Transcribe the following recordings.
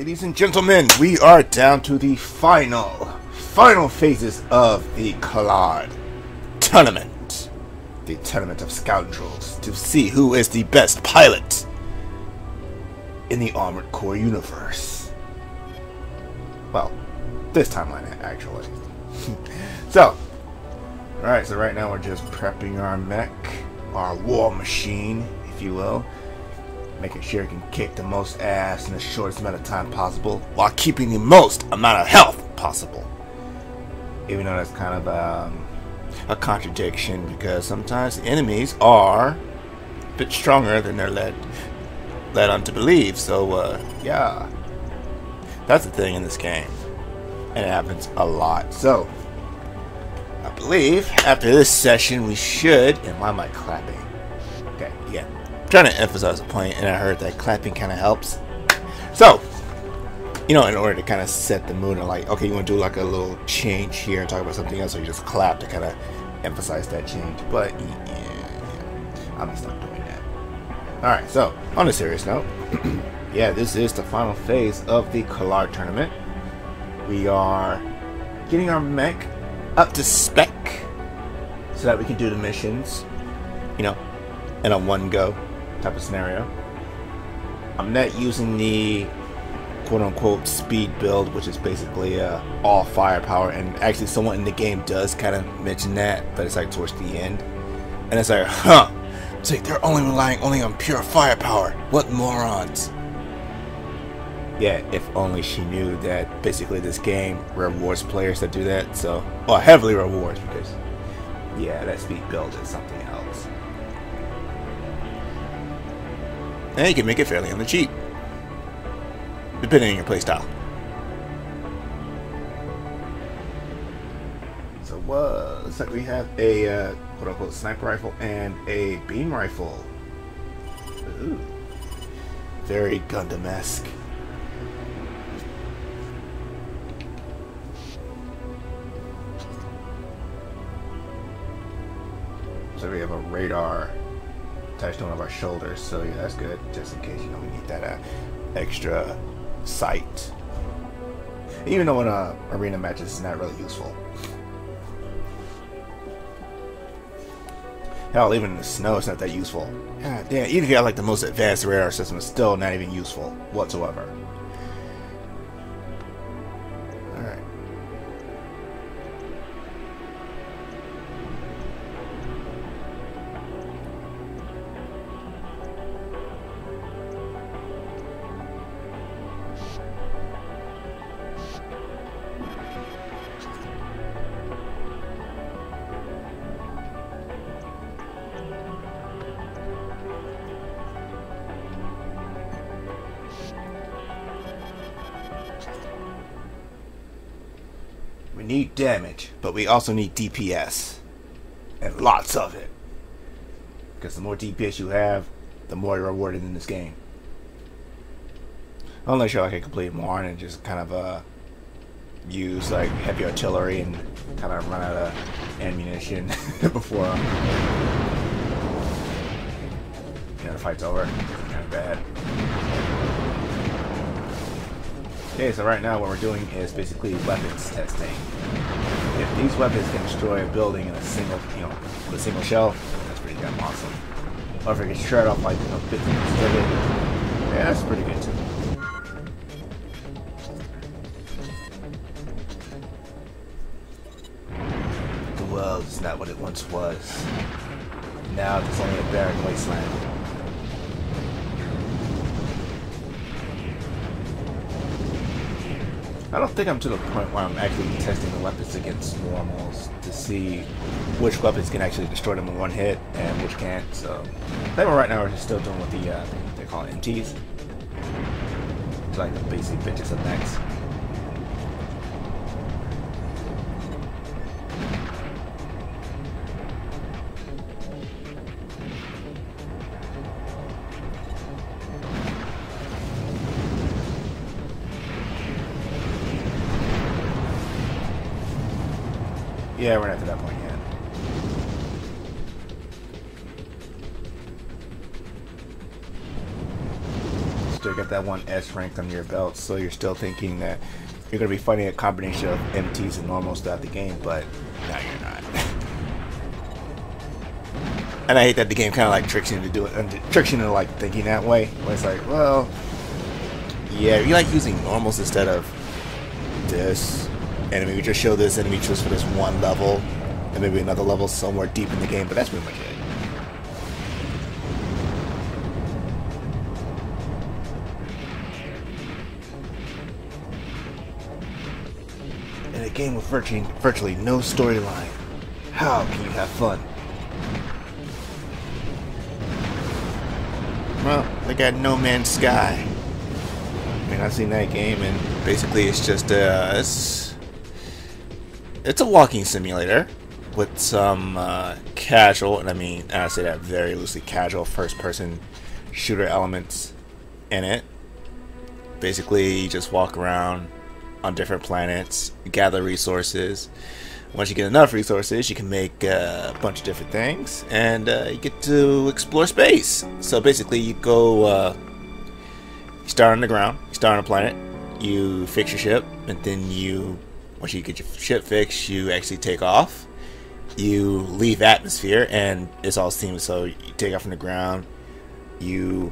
Ladies and gentlemen, we are down to the final phases of the Collard Tournament. The Tournament of Scoundrels, to see who is the best pilot in the Armored Core universe. Well, this timeline, actually. So right now we're just prepping our mech, our war machine, if you will. Making sure it can kick the most ass in the shortest amount of time possible, while keeping the most amount of health possible. Even though that's kind of a contradiction, because sometimes the enemies are a bit stronger than they're led on to believe. So yeah, that's the thing in this game, and it happens a lot. So I believe after this session we should, and why am I clapping? Okay, yeah, trying to emphasize a point, and I heard that clapping kind of helps. So, you know, in order to kind of set the mood, and like, okay, you want to do like a little change here and talk about something else, or you just clap to kind of emphasize that change. But yeah, I'm gonna stop doing that. Alright, so on a serious note, yeah, this is the final phase of the Collard tournament. We are getting our mech up to spec so that we can do the missions, you know, in a one-go type of scenario. I'm not using the quote-unquote speed build, which is basically all firepower, and actually someone in the game does kind of mention that, but it's like towards the end, and it's like, huh, it's like they're only relying on pure firepower. What morons. Yeah, if only she knew that basically this game rewards players that do that. So, well, heavily rewards, because yeah, that speed build is something else. And you can make it fairly on the cheap, depending on your playstyle. So, looks like we have a quote-unquote sniper rifle and a beam rifle. Ooh, very Gundam-esque. So we have a radar attached to one of our shoulders, so yeah, that's good, just in case, you know, we need that extra sight. Even though in arena matches it's not really useful. Hell, even in the snow it's not that useful. God damn, even if you have like the most advanced radar system, it's still not even useful whatsoever. Alright. We need damage, but we also need DPS, and lots of it, because the more DPS you have, the more you're rewarded in this game. Unless you're like a complete moron and just kind of use like heavy artillery and kind of run out of ammunition before you know, the fight's over. Kind of bad. Okay, so right now what we're doing is basically weapons testing. If these weapons can destroy a building in a single, you know, with a single shell, that's pretty damn awesome. Or if it can shred off like, you know, 50 pieces of it, yeah, that's pretty good too. The world is not what it once was. Now it's only a barren wasteland. I don't think I'm to the point where I'm actually testing the weapons against normals to see which weapons can actually destroy them in one hit and which can't. So, I think right now we're just still doing with the they call it MTs. It's like the basic bitches of mechs. Yeah, we're not to that point yet. already got that one S rank under your belt, so you're still thinking that you're going to be fighting a combination of MTs and normals throughout the game, but no, you're not. And I hate that the game kind of like tricks you into like thinking that way. Where it's like, well, yeah, you like using normals instead of this enemy. We just show this enemy just for this one level, and maybe another level somewhere deep in the game, but that's pretty much it. In a game with virtually no storyline, how can you have fun? Well, they got No Man's Sky. I mean, I've seen that game, and basically it's just it's a walking simulator with some casual, and I say that very loosely, casual first-person shooter elements in it. Basically, you just walk around on different planets, gather resources. Once you get enough resources, you can make a bunch of different things, and you get to explore space. So basically, you go, you start on the ground, you start on a planet, you fix your ship, and then once you get your ship fixed, you actually take off. You leave atmosphere, and it's all seamless. So you take off from the ground, you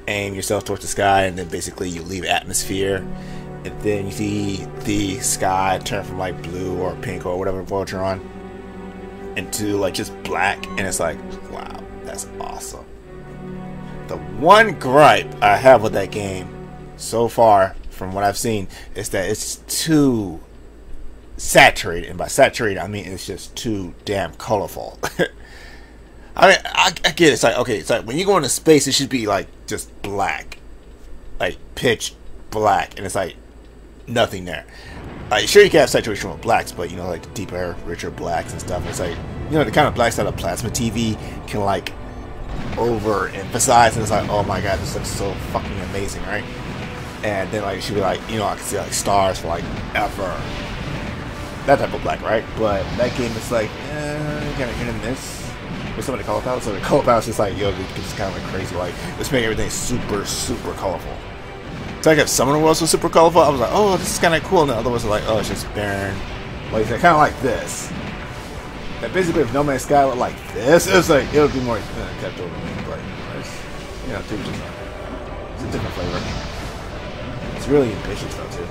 aim yourself towards the sky, and then basically you leave atmosphere. And then you see the sky turn from like blue or pink or whatever world you're on into like just black, and it's like, wow, that's awesome. The one gripe I have with that game so far, from what I've seen, is that it's too saturated, and by saturated I mean it's just too damn colorful. I mean, I get it. It's like, okay, it's like when you go into space, it should be like just black, like pitch black, and it's like nothing there. Sure, you can have saturation with blacks, but you know, like the deeper, richer blacks and stuff. It's like, you know, the kind of blacks that a plasma TV can like overemphasize, and it's like, oh my god, this looks so fucking amazing, right? And then like she'd be like, you know, I can see like stars for like ever. That type of black, right? But that game is like, you're kind of hitting this. With some of the color palettes, so the color palettes just like, yo, it's kind of like crazy. Like, let's make everything super, super colorful. So like if some of the worlds were super colorful, I was like, oh, this is kind of cool. And the other ones are like, oh, it's just barren. Like, they're kind of like this. And basically, if No Man's Sky looked like this, it was like, it would be more kept over me. But, you know, too, just it's a different flavor. It's really ambitious, though, too.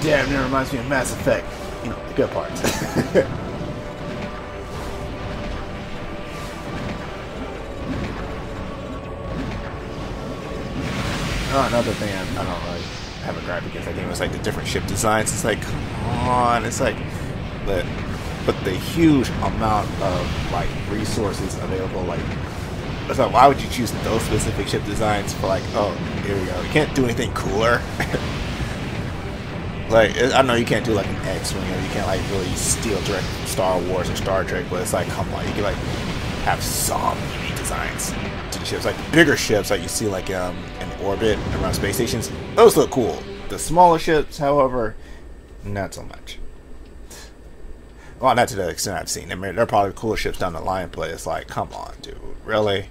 Damn, it reminds me of Mass Effect. You know, the good parts. Another thing I don't really have a gripe against that game was like the different ship designs. It's like, come on, it's like, but the huge amount of like resources available, like, it's like, why would you choose those specific ship designs for like, oh, here we go, you can't do anything cooler. Like, I know you can't do like an X-wing, or you can't like really steal direct from Star Wars or Star Trek, but it's like, come on, you can like have some unique designs to the ships. Like the bigger ships that you see like in orbit around space stations, those look cool. The smaller ships, however, not so much. Well, not to the extent I've seen. I mean, they're probably cooler ships down the line, but it's like, come on, dude, really?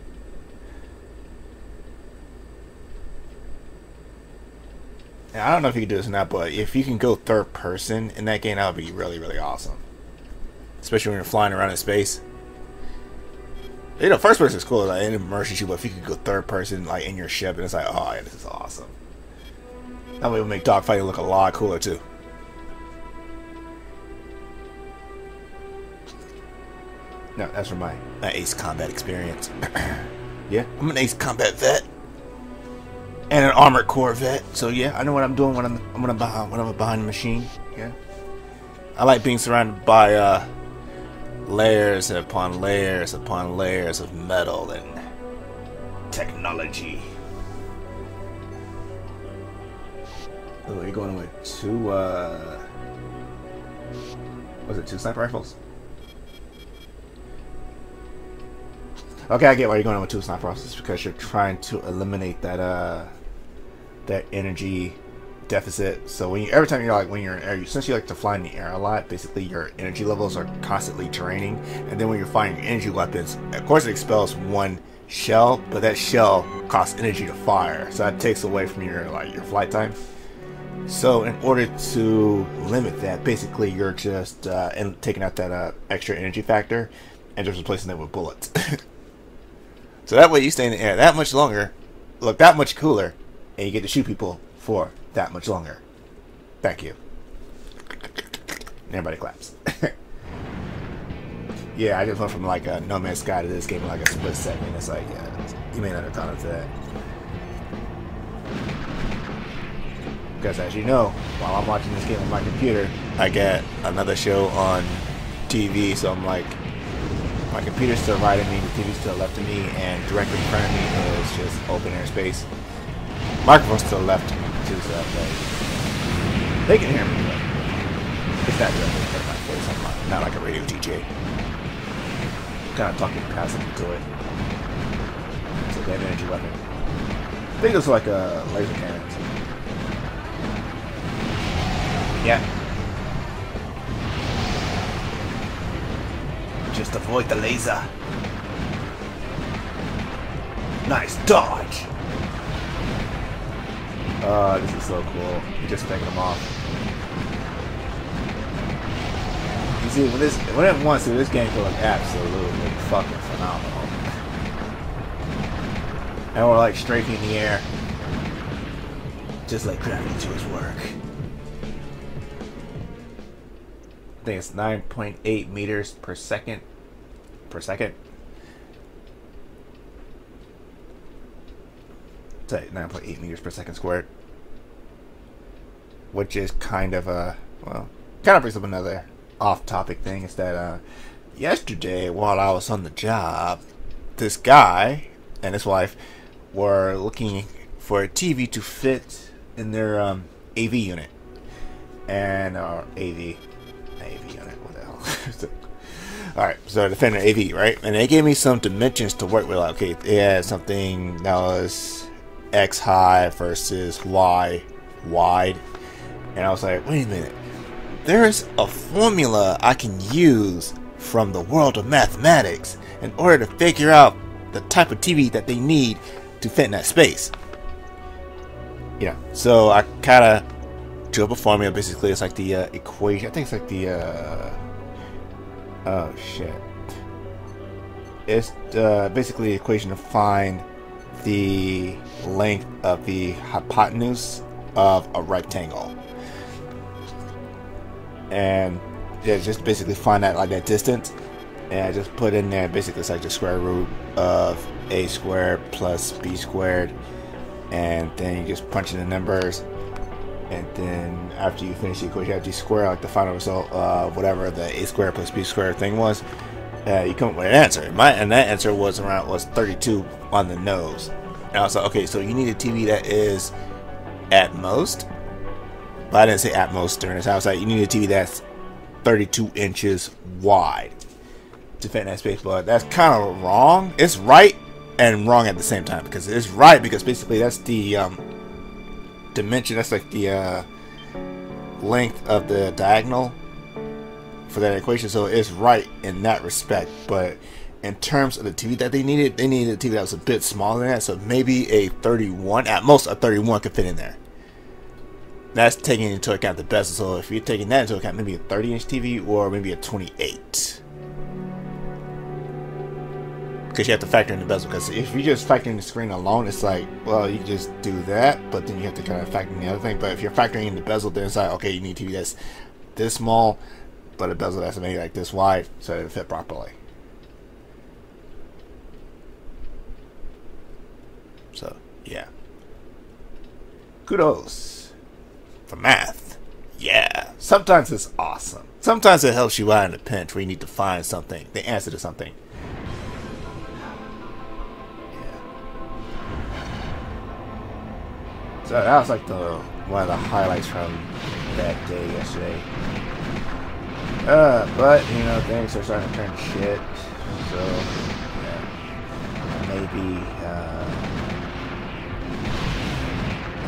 And I don't know if you can do this or not, but if you can go third person in that game, that would be really, really awesome. Especially when you're flying around in space. You know, first person is cool, like, it immerses you, but if you could go third person, like, in your ship, and it's like, oh, yeah, this is awesome. That way it would make dogfighting look a lot cooler, too. No, that's from my Ace Combat experience. Yeah, I'm an Ace Combat vet. And an Armored Core vet, so yeah, I know what I'm doing when I'm behind the machine. Yeah, I like being surrounded by layers upon layers upon layers of metal and technology. Oh, you're going with two. Was it two sniper rifles? Okay, I get why you're going with two sniper rifles, because you're trying to eliminate that that energy deficit. So when you, every time you're like when you're in air, since you like to fly in the air a lot, basically your energy levels are constantly draining. And then when you're firing your energy weapons, of course it expels one shell, but that shell costs energy to fire, so that takes away from your your flight time. So in order to limit that, basically you're just taking out that extra energy factor and just replacing it with bullets. So that way you stay in the air that much longer, look that much cooler, and you get to shoot people for that much longer. Thank you. Everybody claps. Yeah, I just went from like a No Man's Sky to this game in like a split second. It's like, yeah, you may not have thought of that. Because as you know, while I'm watching this game on my computer, I get another show on TV, so I'm like, my computer's still right of me, the TV's still left of me, and directly in front of me is just open air space. Microphone's still left to me, too, so they can hear me, but it's not directly in front of my face. I'm not like a radio DJ. Kind of talking passively to it. So they have an energy weapon. I think it's like a laser cannon. Yeah. Just avoid the laser. Nice dodge. This is so cool. You're just taking them off. You see, when it wants to, this game can look absolutely fucking phenomenal. And we're like strafing the air. Just like gravity to his work. I think it's 9.8 meters per second. It's like 9.8 meters per second squared. Which is kind of a, well, kind of brings up another off-topic thing. Is that yesterday while I was on the job, this guy and his wife were looking for a TV to fit in their AV unit. And AV unit, what the hell? Alright, so to fit in an AV, right? And they gave me some dimensions to work with. Like, okay, they had something that was X high versus Y wide. And I was like, wait a minute. There's a formula I can use from the world of mathematics in order to figure out the type of TV that they need to fit in that space. Yeah, so I kind of drew up a formula. Basically, it's like the equation. I think it's like the oh shit. It's basically the equation to find the length of the hypotenuse of a rectangle. And yeah, just basically find that, like, that distance, and I just put in there basically it's like the square root of a squared plus b squared, and then you just punch in the numbers, and then after you finish the equation, after you square like the final result of whatever the a squared plus b squared thing was, you come up with an answer. And that answer was 32 on the nose. And I was like, okay, so you need a TV that is at most. But I didn't say at most during this. I was like, you need a TV that's 32 inches wide to fit in that space. But that's kind of wrong. It's right and wrong at the same time, because it's right because basically that's the dimension. That's like the length of the diagonal for that equation. So it's right in that respect. But in terms of the TV that they needed a TV that was a bit smaller than that. So maybe a 31, at most a 31 could fit in there. That's taking into account the bezel. So if you're taking that into account, maybe a 30-inch TV or maybe a 28. Because you have to factor in the bezel. Because if you just factor in the screen alone, it's like, well, you just do that, but then you have to kind of factor in the other thing. But if you're factoring in the bezel, then it's like, okay, you need a TV that's this small, but a bezel that's maybe like this wide, so it'll fit properly. So, yeah. Kudos. For math. Yeah. Sometimes it's awesome. Sometimes it helps you out in a pinch where you need to find something, the answer to something. Yeah. So that was like one of the highlights from that day yesterday. But you know, things are starting to turn to shit. So yeah. Maybe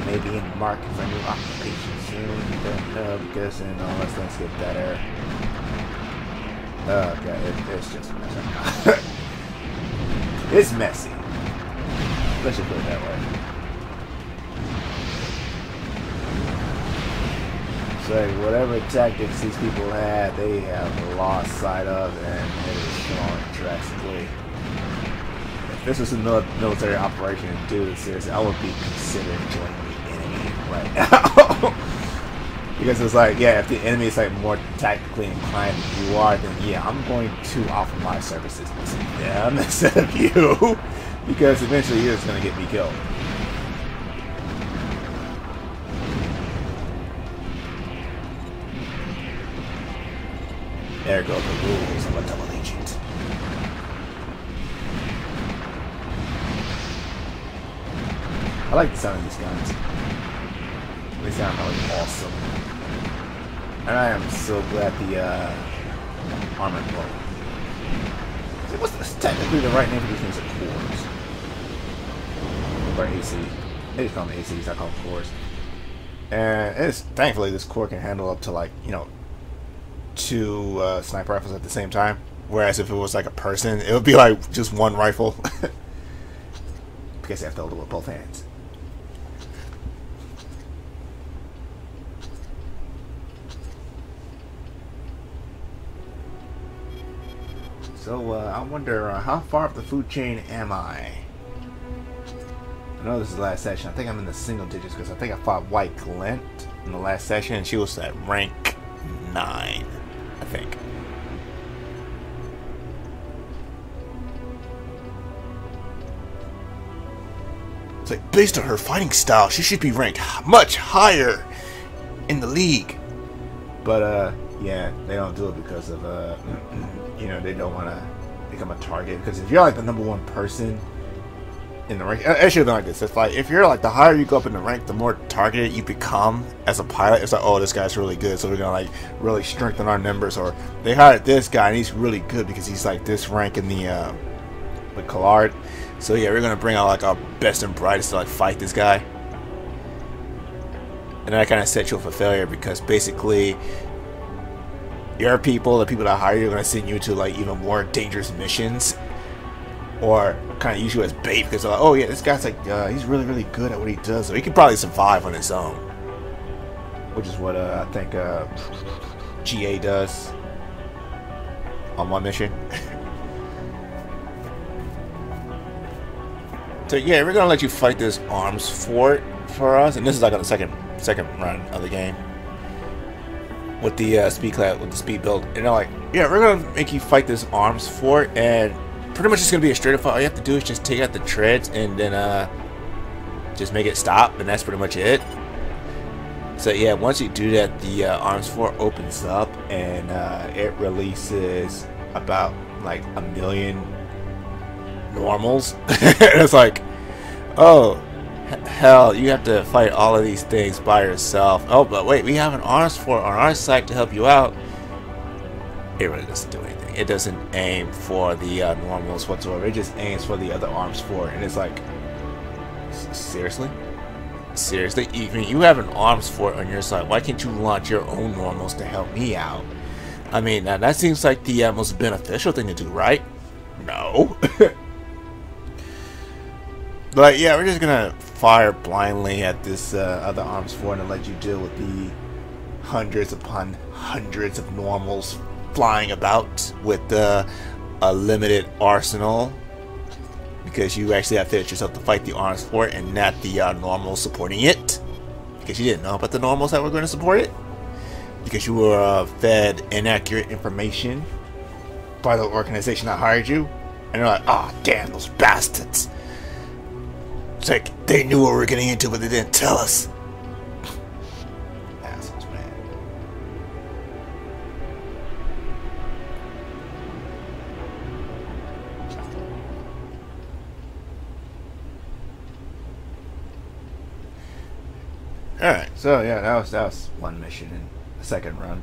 maybe in the market for a new occupation soon. Don't know because unless things get better. Yeah, it's just messy. It's messy. Let's just put it that way. So whatever tactics these people had, they have lost sight of, and it is showing drastically. If this was a military operation, dude, seriously, I would be considering joining the enemy right now. Because it's like, yeah, if the enemy is like more tactically inclined than you are, then yeah, I'm going to offer my services to them instead of you. Because eventually you're just going to get me killed. There go the rules of a double agent. I like the sound of these guns. They sound really awesome. And I am so glad the armored bolt. What's this? Technically the right name for these things are cores. Or AC. They just call them ACs, I call them cores. And it's thankfully this core can handle up to like, you know, 2 sniper rifles at the same time. Whereas if it was like a person, it would be like just 1 rifle. Because they have to hold it with both hands. So I wonder how far up the food chain am I? I know this is the last session. I think I'm in the single digits because I think I fought White Glint in the last session and she was at rank 9, I think. It's like, based on her fighting style, she should be ranked much higher in the league. But yeah, they don't do it because of you know, they don't want to become a target. Because if you're like the #1 person in the rank, it should have been like this. It's like if you're like the higher you go up in the rank, the more targeted you become as a pilot. It's like, oh, this guy's really good, so we're gonna like really strengthen our numbers. Or they hired this guy and he's really good because he's like this rank in the Collard. So yeah, we're gonna bring out like our best and brightest to like fight this guy. And that kind of sets you up for failure because basically your people, the people that hire you, are going to send you to like even more dangerous missions, or kind of use you as bait because they're like, oh yeah, this guy's like he's really really good at what he does, so he can probably survive on his own, which is what I think GA does on one mission. So yeah, we're gonna let you fight this arms fort for us, and this is like on the second run of the game. With the speed class, with the speed build, and they're like, yeah, we're gonna make you fight this arms fort, and pretty much it's gonna be a straight up fight. All you have to do is just take out the treads and then just make it stop, and that's pretty much it. So yeah, once you do that, the arms fort opens up, and it releases about like 1 million normals. It's like, oh hell, you have to fight all of these things by yourself. Oh, but wait, we have an arms fort on our side to help you out. It really doesn't do anything. It doesn't aim for the normals whatsoever. It just aims for the other arms fort. And it's like, seriously? Seriously? Even you have an arms fort on your side. Why can't you launch your own normals to help me out? I mean, now that seems like the most beneficial thing to do, right? No. But yeah, we're just gonna fire blindly at this other arms fort and let you deal with the hundreds upon hundreds of normals flying about with a limited arsenal, because you actually have to fit yourself to fight the arms fort and not the normals supporting it, because you didn't know about the normals that were going to support it, because you were fed inaccurate information by the organization that hired you, and they're like, oh damn, those bastards. It's like they knew what we were getting into, but they didn't tell us. Assholes, man. Alright, so yeah, that was one mission in the second run.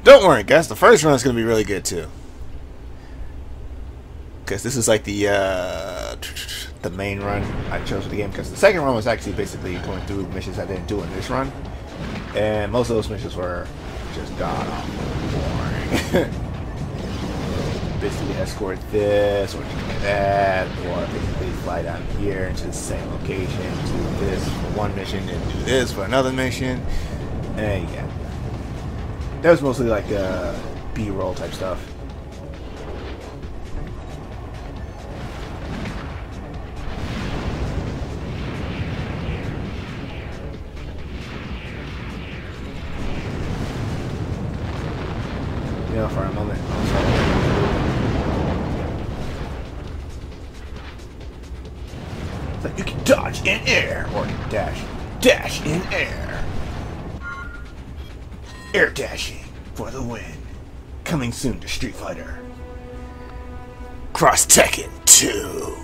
Don't worry, guys, the first run is going to be really good too. Because this is like the the main run I chose for the game, because the second run was actually basically going through missions I didn't do in this run, and most of those missions were just god awful boring. Basically escort this or do that, or basically fly down here into the same location, do this for one mission and do this for another mission, and yeah, that was mostly like B-roll type stuff. You know, for a moment. It's like you can dodge in air or dash in air. Air dashing for the win. Coming soon to Street Fighter. Cross Tekken 2.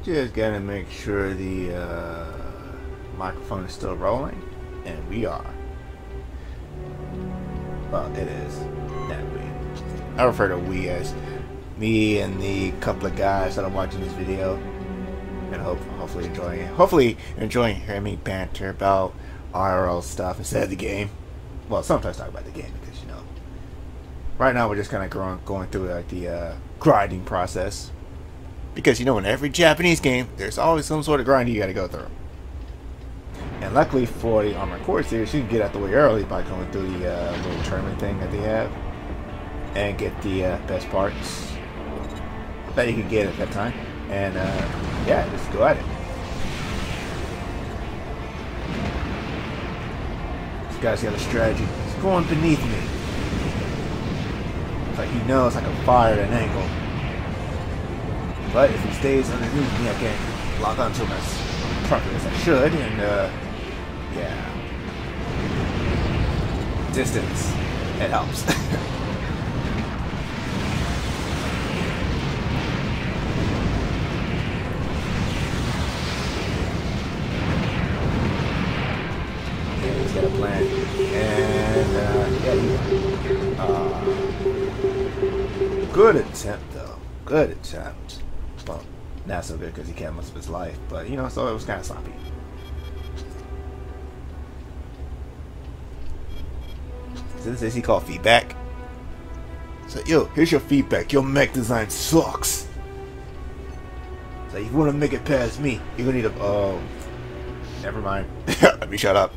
Just gotta make sure the microphone is still rolling, and we are. Well, it is. Not we. I refer to we as me and the couple of guys that are watching this video, and hopefully enjoying it. Hopefully enjoying hearing me banter about IRL stuff instead of the game. Well, sometimes talk about the game because, you know, right now we're just kind of going through like the grinding process. Because, you know, in every Japanese game, there's always some sort of grind you gotta go through. And luckily for the Armored Core series, you can get out the way early by going through the little tournament thing that they have. And get the best parts that you can get at that time. And, yeah, just go at it. This guy's got a strategy. He's going beneath me. It's like he knows I can fire at an angle. But if he stays underneath me, I can't lock onto him as properly as I should, and yeah. Distance. It helps. Yeah, he's got a plan. And, yeah, good attempt, though. Good attempt. Well, not so good because he can't most of his life, but you know, so it was kind of sloppy. Is he called feedback? So, yo, here's your feedback. Your mech design sucks. So, if you want to make it past me, you're gonna need a. Oh, never mind. Let me shut up.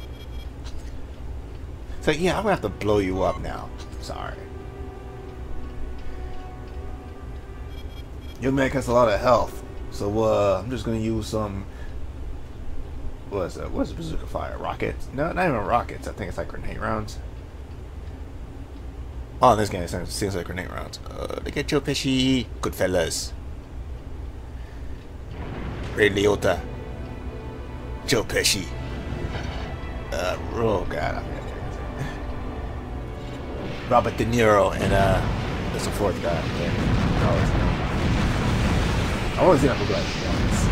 So, yeah, I'm gonna have to blow you up now. Sorry. Your mech has a lot of health, so I'm just gonna use some. What's bazooka fire? Rockets? No, not even rockets. I think it's like grenade rounds. Oh, in this game it seems like grenade rounds. Look at Joe Pesci, Goodfellas. Ray Liotta, Joe Pesci. Oh God, Robert De Niro, and there's a fourth guy. I want to see that look like, to be honest.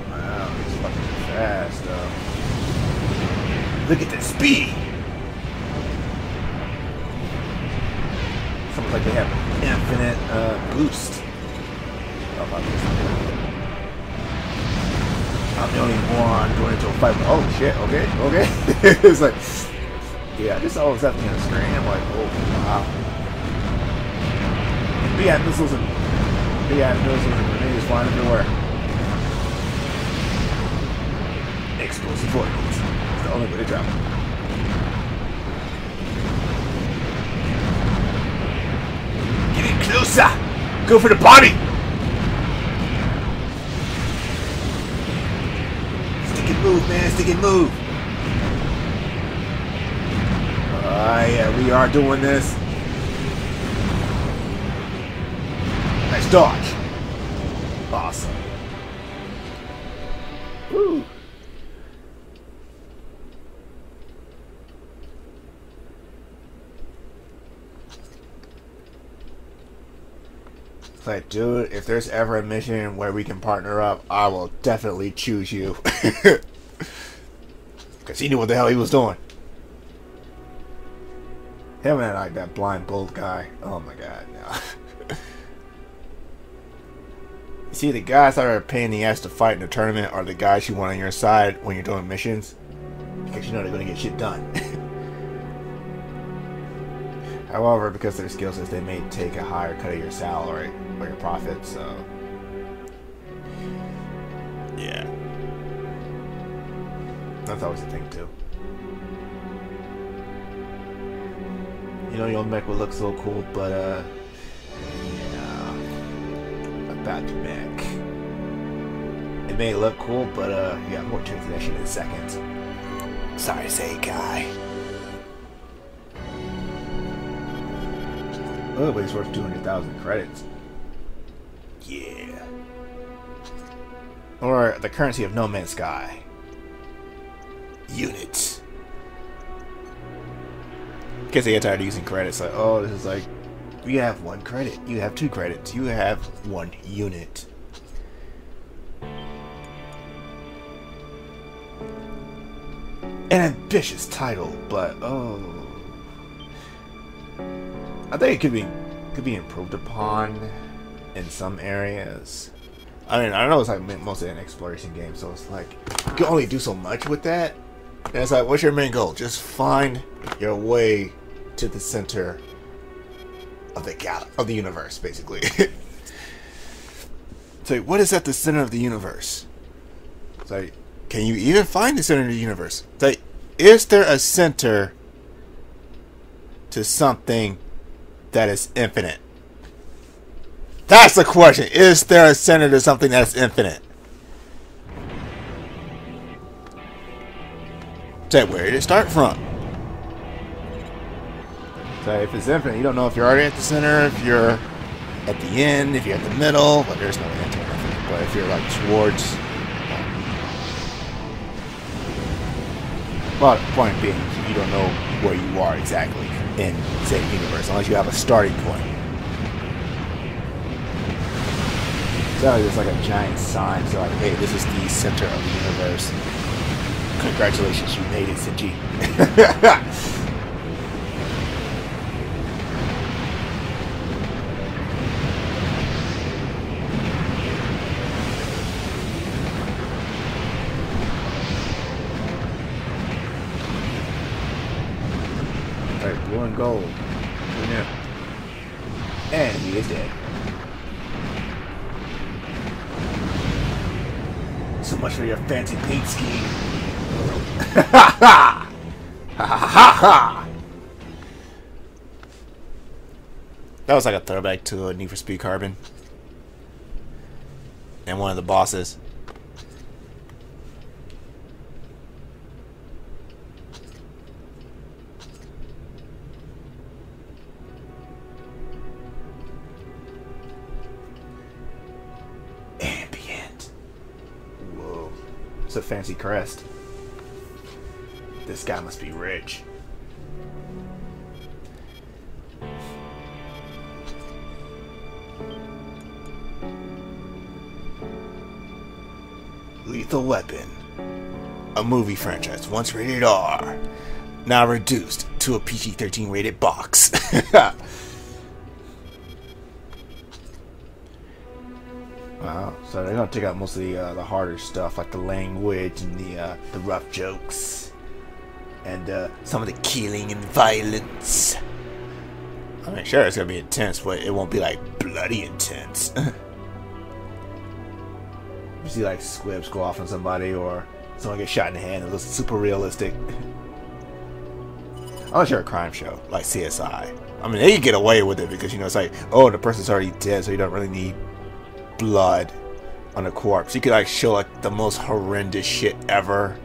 Wow, he's fucking fast, though. Look at that speed! Sounds like they have infinite boost. I'm the only one going into a fight. Oh shit, okay. It's like, yeah, this always happening on the screen. I'm like, oh wow. But yeah, missiles and grenades flying everywhere. Explosive ordnance. It's the only way to travel. Get in closer! Go for the body! Move, man. Sticky move. Yeah, we are doing this. Nice dodge. Awesome. Woo. It's like, dude, if there's ever a mission where we can partner up, I will definitely choose you. Because he knew what the hell he was doing. Him and like that blind bolt guy. Oh my god, no. You see, the guys that are a pain in the ass to fight in a tournament are the guys you want on your side when you're doing missions. Because you know they're going to get shit done. However, because of their skill sets, they may take a higher cut of your salary or your profits, so... yeah. That's always the thing, too. You know, your mech will look so cool, but, yeah. About your mech. It may look cool, but, yeah, more to that shit in a second. Sorry to say, guy. Oh, but he's worth 200,000 credits. Yeah. Or the currency of No Man's Sky. Units. Because they get tired of using credits. Like, oh, this is like, you have 1 credit. You have 2 credits. You have 1 unit. An ambitious title, but oh, I think it could be improved upon in some areas. I mean, I know it's like mostly an exploration game, so it's like you can only do so much with that. And it's like, what's your main goal? Just find your way to the center of the universe, basically. So, what is at the center of the universe? It's like, can you even find the center of the universe? It's like, is there a center to something that is infinite? That's the question. Is there a center to something that's infinite? So where did it start from? So if it's infinite, you don't know if you're already at the center, if you're at the end, if you're at the middle. But there's no end to infinite. But if you're like towards... well, the point being, you don't know where you are exactly in said universe, unless you have a starting point. So there's like a giant sign, so like, hey, this is the center of the universe. Congratulations, you made it, Sinji. Alright, blue and gold. Who knew? And he is dead. So much for your fancy paint scheme. Ha ha ha! Ha ha ha! That was like a throwback to Need for Speed Carbon. And one of the bosses. Ambient. Whoa. It's a fancy crest. This guy must be rich. Lethal Weapon. A movie franchise once rated R. Now reduced to a PG-13 rated box. Wow, so they're gonna take out most of the harder stuff, like the language and the rough jokes. And some of the killing and violence. I mean, sure, it's gonna be intense, but it won't be like bloody intense. You see like squibs go off on somebody, or someone get shot in the hand. It looks super realistic. Unless you're a crime show like CSI. I mean, they can get away with it because, you know, it's like, oh, the person's already dead, so you don't really need blood. on a corpse. You could like show like the most horrendous shit ever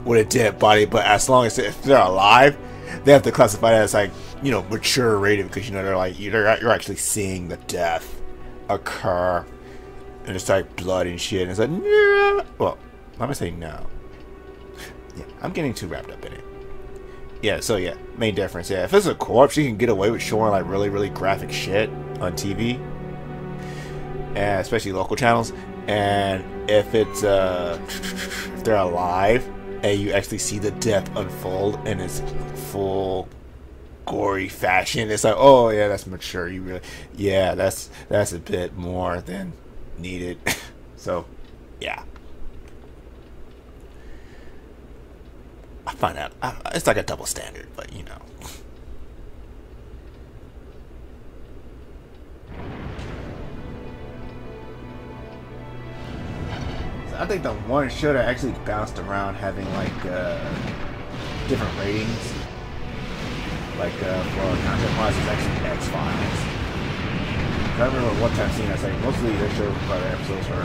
with a dead body, but as long as if they're alive, they have to classify that as like, you know, mature rated, because you know they're like you're actually seeing the death occur, and it's like blood and shit. And it's like, yeah. Well, let me say no. Yeah, I'm getting too wrapped up in it. Yeah, so yeah, main difference. Yeah, if it's a corpse, you can get away with showing like really graphic shit on TV, and especially local channels. And if it's if they're alive and you actually see the death unfold in its full gory fashion, it's like, oh yeah, that's mature. You really, yeah, that's a bit more than needed. So yeah, I find out it's like a double standard, but you know. I think the one show that actually bounced around having like different ratings, like for content wise, is actually X-Files. I remember one time seeing that, like mostly their show episodes are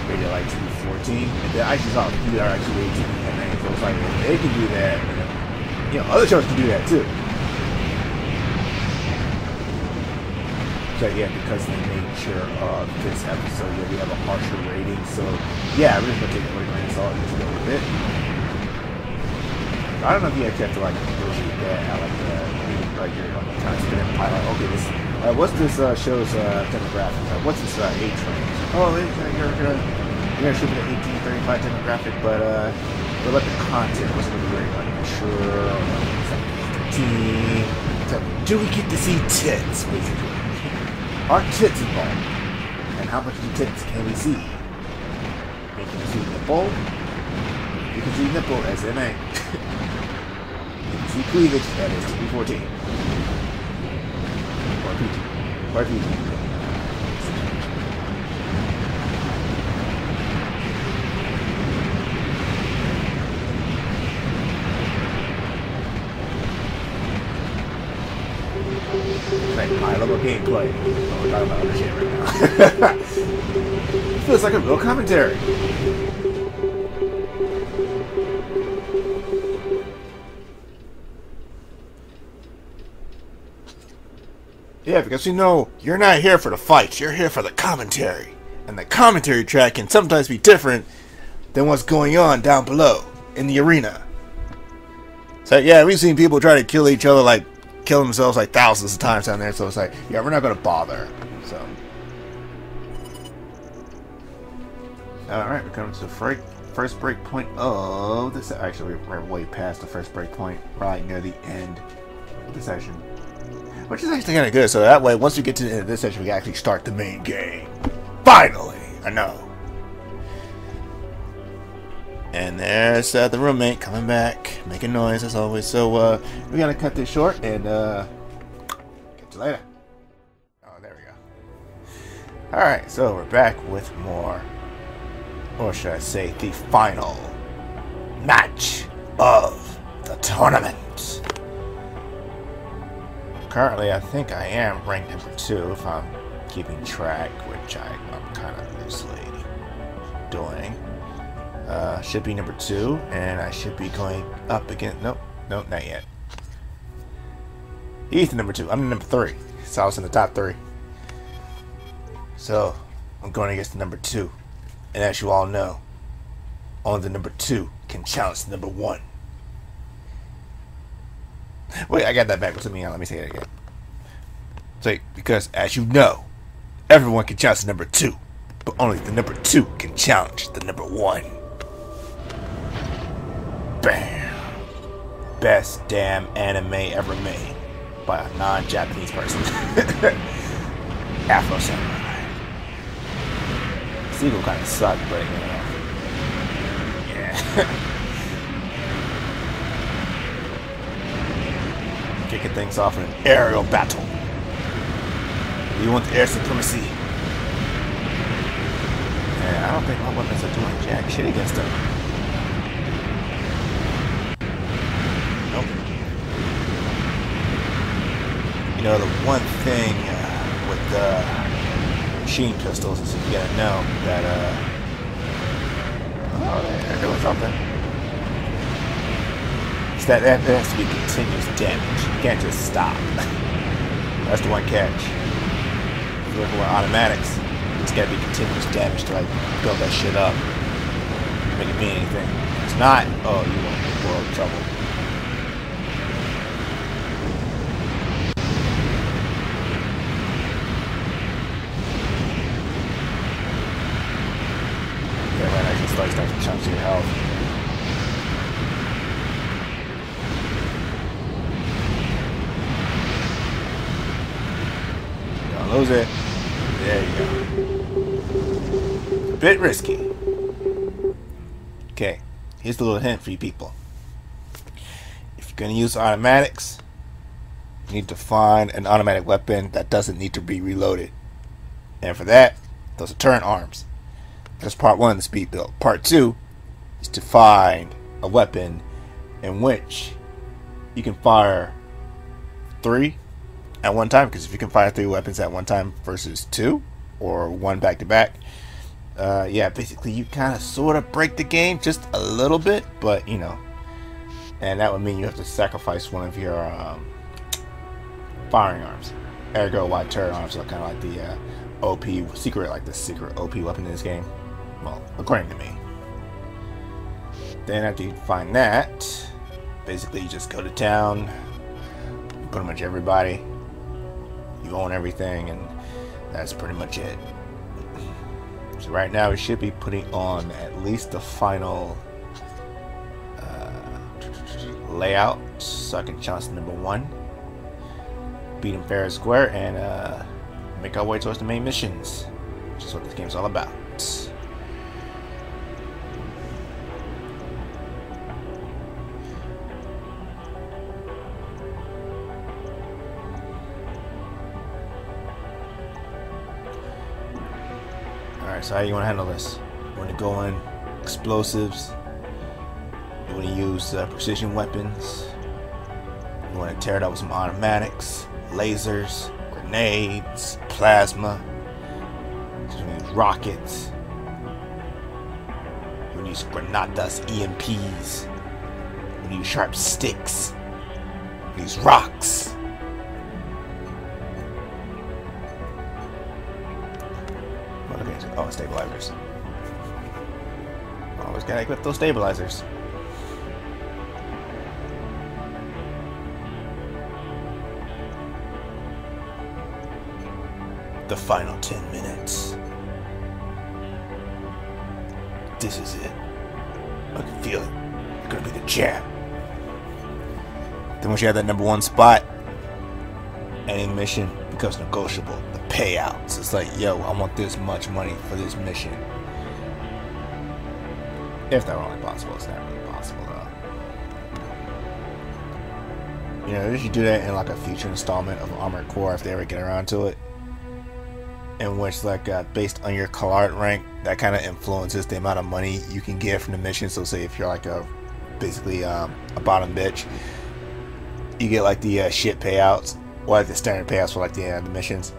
rated like TV-14, and then I actually saw people that are actually rated TV-10, so it's like if they can do that, you know, other shows can do that too. So yeah, because of the nature of this episode, yeah, we have a harsher rating. So yeah, we're just gonna take it with a grain of salt and just go with it. I don't know if you actually have to like negotiate that, how like you're kind of spinning a pilot. Okay, this what's this show's demographic? What's this age range? Oh, you're gonna shoot for the 18-35 demographic, but what about the content? What's it gonna be very like mature, teen? So, do we get to see tits, basically? Are tits involved? And how much of the tits can we see? Can we see nipple? You can see nipple as NA. You can see cleavage, that is TV-14. Or PG. Or PG. Like high level gameplay. Oh, we're talking about other shit right now. It feels like a real commentary. Yeah, because you know, you're not here for the fights, you're here for the commentary. And the commentary track can sometimes be different than what's going on down below in the arena. So yeah, we've seen people try to kill each other, like kill themselves like thousands of times down there, so it's like, yeah, we're not gonna bother. So alright, we're coming to the first break point of this. Actually, we're way past the first break point, right near the end of the session, which is actually kind of good. So that way, once we get to the end of this session, we can actually start the main game. Finally, I know. And there's the roommate coming back, making noise as always. So we're gonna cut this short and get you later. Oh, there we go. All right, so we're back with more, or should I say, the final match of the tournament. Currently, I think I am ranked number 2 if I'm keeping track, which I'm kind of loosely doing. Should be number 2, and I should be going up again. Nope, not yet. He's number 2. I'm number 3, so I was in the top 3. So I'm going against the number 2, and as you all know, only the number 2 can challenge the number 1. Wait, I got that backwards. Let me say it again. So, because as you know, everyone can challenge the number 2, but only the number 2 can challenge the number 1. Bam! Best damn anime ever made by a non-Japanese person. Afro Samurai. Seagull kind of sucked, but you know. Yeah. Kicking things off in an aerial battle. You want the air supremacy? Yeah, I don't think my weapons are doing jack shit against them. Nope. You know, the one thing with machine pistols, so you gotta know that, oh, they're doing something. It's that has to be continuous damage. You can't just stop. That's the one catch. If you're working with automatics, it's gotta be continuous damage to like build that shit up. Make it mean anything. If it's not, oh, you will be in world trouble. Starts to chunk your health. Don't lose it. There you go. A bit risky. Okay, here's the little hint for you people. If you're going to use automatics, you need to find an automatic weapon that doesn't need to be reloaded. And for that, those are turret arms. That's part 1 of the speed build. Part 2 is to find a weapon in which you can fire 3 at one time. Because if you can fire 3 weapons at one time versus 2 or 1 back to back, yeah, basically you kind of sort of break the game just a little bit, but you know, and that would mean you have to sacrifice one of your firing arms. Ergo, why turret arms are kind of like the OP secret, like the secret OP weapon in this game. Well, according to me. Then after you find that, basically you just go to town, pretty much everybody, you own everything, and that's pretty much it. So right now we should be putting on at least the final layout, so I can chance number 1, beat him fair and square, and make our way towards the main missions, which is what this game's all about. Alright, so how do you want to handle this? You want to go in explosives, you want to use precision weapons, you want to tear it up with some automatics, lasers, grenades, plasma, you want to use rockets, you want to use granadas, EMPs, you want to use sharp sticks, you want to use rocks. Oh, stabilizers. Always gotta equip those stabilizers. The final 10 minutes. This is it. I can feel it. You're gonna be the champ. Then once you have that number 1 spot, any mission becomes negotiable. The payouts. It's like, yo, I want this much money for this mission. If that were only possible, it's not really possible though. You know, they should do that in like a future installment of Armored Core if they ever get around to it. In which, like, based on your Collard rank, that kind of influences the amount of money you can get from the mission. So, say if you're like basically a bottom bitch, you get like the shit payouts. Or like the standard payouts for like the missions.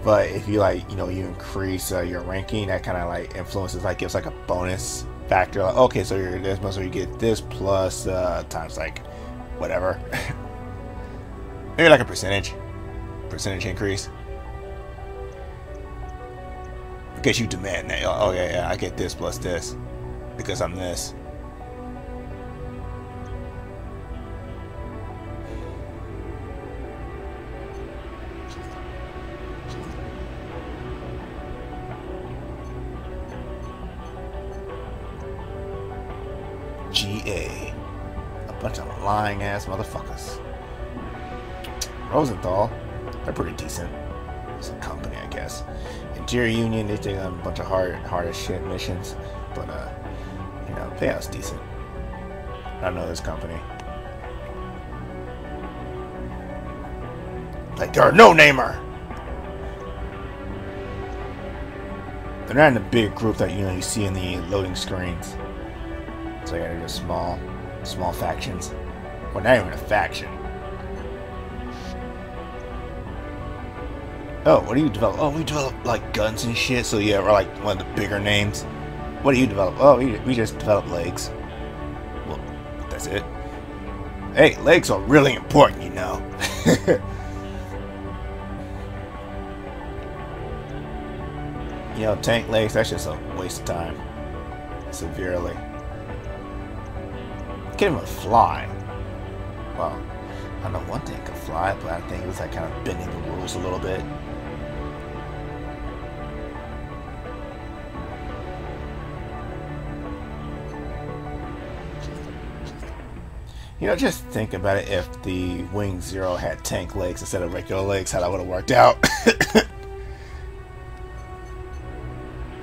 But if you like, you know, you increase your ranking, that kind of like influences, like gives like a bonus factor. Like, okay, so you're this much, so you get this plus times like whatever. Maybe like a percentage increase. Because you demand that. Oh yeah, I get this plus this because I'm this. GA. A bunch of lying ass motherfuckers. Rosenthal, they're pretty decent. It's a company, I guess. Interior Union, they take on a bunch of hard as shit missions, but you know, payout's decent. I know this company. Like, they're a no-namer. They're not in the big group that you see in the loading screens. It's like they're just small factions. Well, not even a faction. Oh, what do you develop? Oh, we develop like guns and shit. So yeah, we're like one of the bigger names. What do you develop? Oh, we just develop legs. Well, that's it. Hey, legs are really important, you know. You know, tank legs, that's just a waste of time. Severely. Can't even fly. Well, I know one thing can fly, but I think it was like kind of bending the rules a little bit. You know, just think about it. If the Wing Zero had tank legs instead of regular legs, how that would have worked out.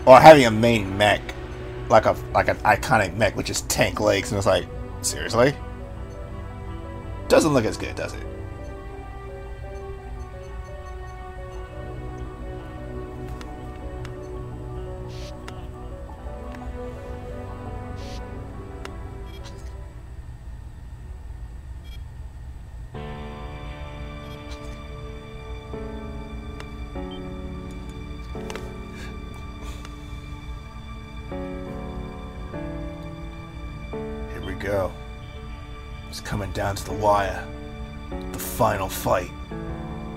Or having a main mech, like an iconic mech with just tank legs, and it's like, seriously? Doesn't look as good, does it? Go. It's coming down to the wire. The final fight.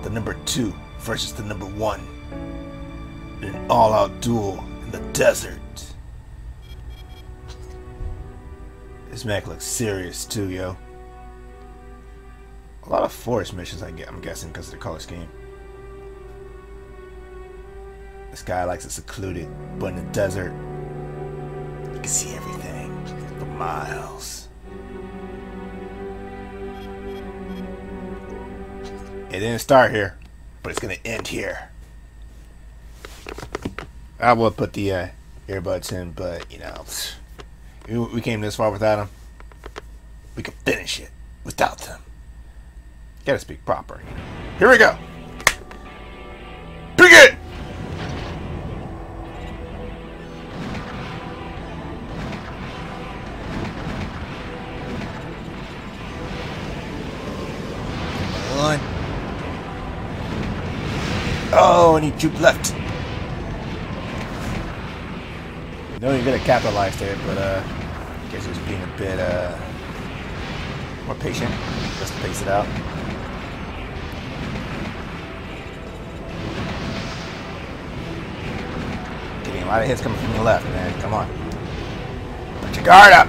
The number 2 versus the number 1. In an all-out duel in the desert. This mech looks serious too, yo. A lot of forest missions I'm guessing because of the color scheme. This guy likes it secluded, but in the desert, you can see everything for miles. It didn't start here, but it's gonna end here. I would put the earbuds in, but you know, we came this far without them. We can finish it without them. Gotta speak proper. You know. Here we go. Begin. One. Oh, and he juked left. No, you're gonna capitalize there, but I guess just being a bit more patient. Just pace it out. Getting a lot of hits coming from the left, man. Come on. Put your guard up.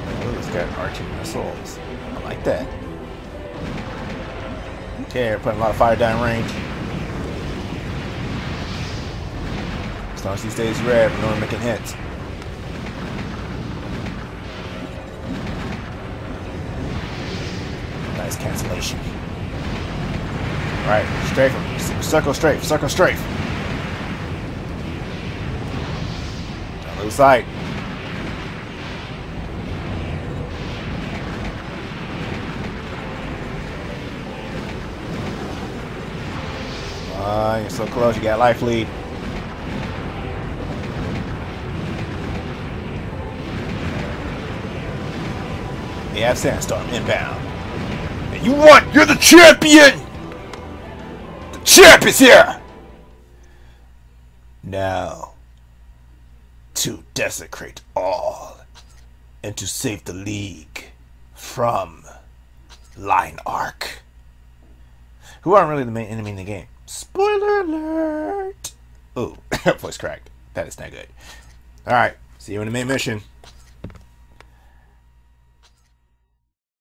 Oh, it's got arching missiles. I like that. Okay, we're putting a lot of fire down range. As long as he stays red, we know we're making hits. Nice cancellation. Alright, strafe him. Circle strafe, circle strafe. Don't lose sight. You're so close, you got life lead. They have Sandstorm inbound. And you won! You're the champion! The champ is here! Now, to desecrate all and to save the League from Line Arc, who aren't really the main enemy in the game. Spoiler alert! Ooh, voice cracked. That is not good. Alright, see you in the main mission.